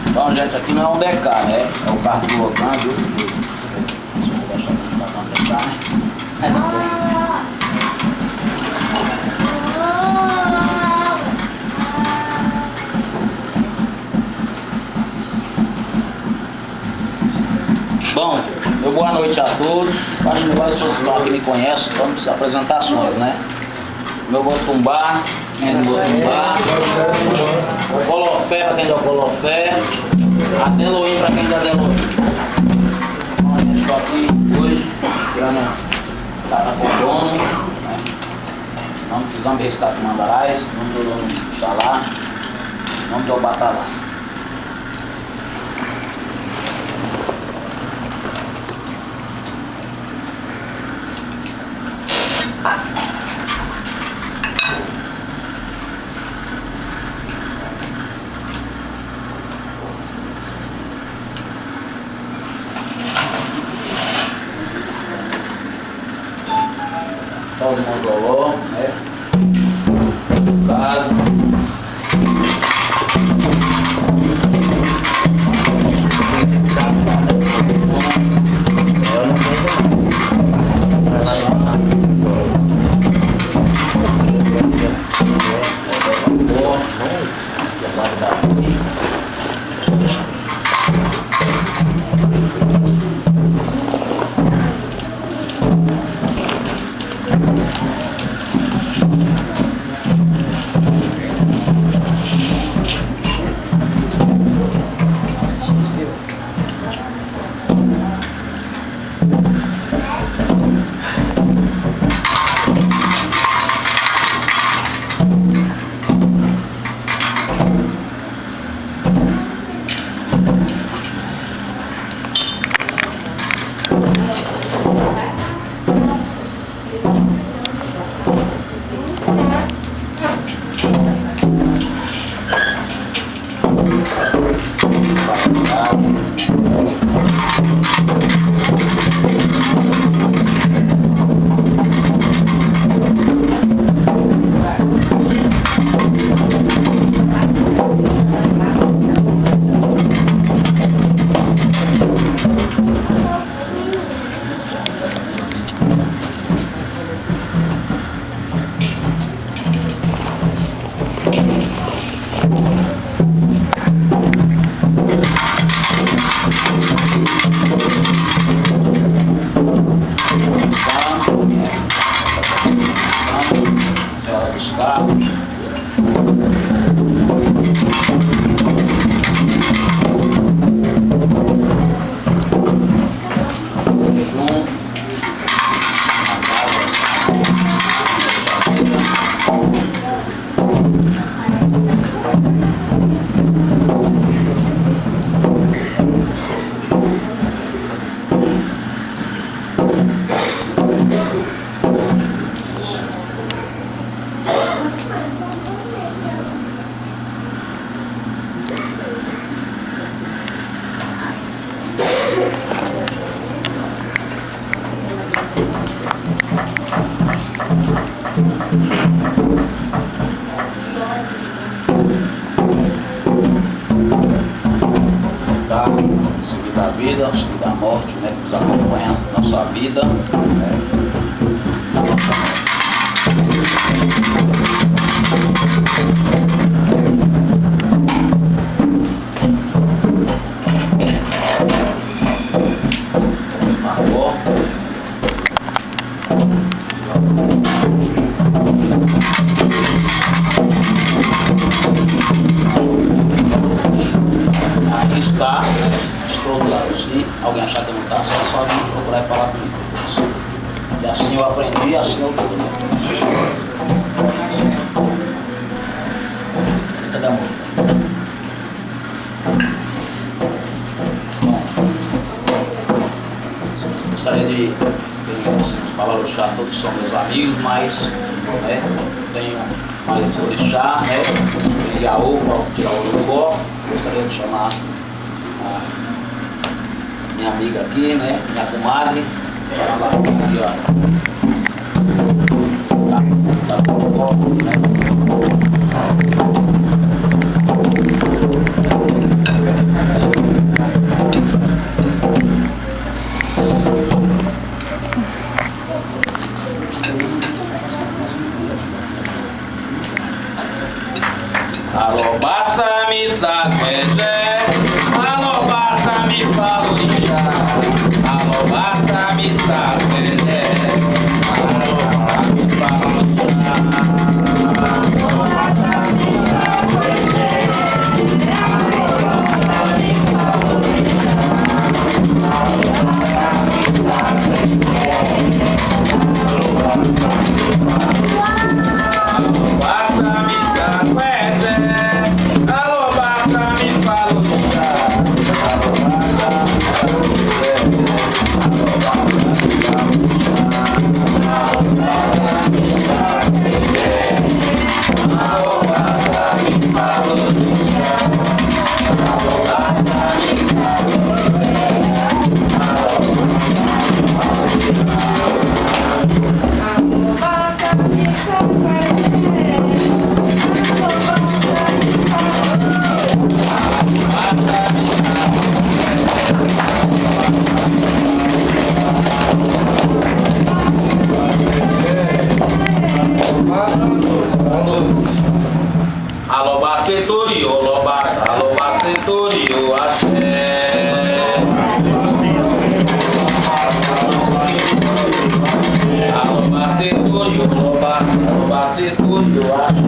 Então, gente, aqui não é um DK, né? É o carro do Ogum, viu? Deixa eu deixar aqui pra não DK, né? Bom, meu boa noite a todos. Acho que várias pessoas que me conhecem, vamos apresentações, né? Meu Botumbá, quem é do Botumbá, Colofé para quem é do Colofé, Adeloim para quem é do Adeloim. Então a gente está aqui hoje, tirando Tata kombono, né? Não precisamos de recitar com mandarais, não do Xalá, não do Batalá. Osum Obaluayê, né? Caso. Seguir da vida, seguir da morte, né, que nos acompanha na nossa vida, né. Aqui está, estruturado. Se alguém achar que não está, só vir procurar e falar comigo. E assim eu aprendi e assim eu dou. Cadê a música? Bom, gostaria de valorizar todos que são meus amigos, mas né, tenho mais orixá, né? Tem Iaô para tirar o Lugó. Gostaria de chamar a minha amiga aqui, né? Minha comadre. Aqui, ó. Alobá setoriô, alobá setoriô, axé. Alobá setoriô, alobá setoriô, axé.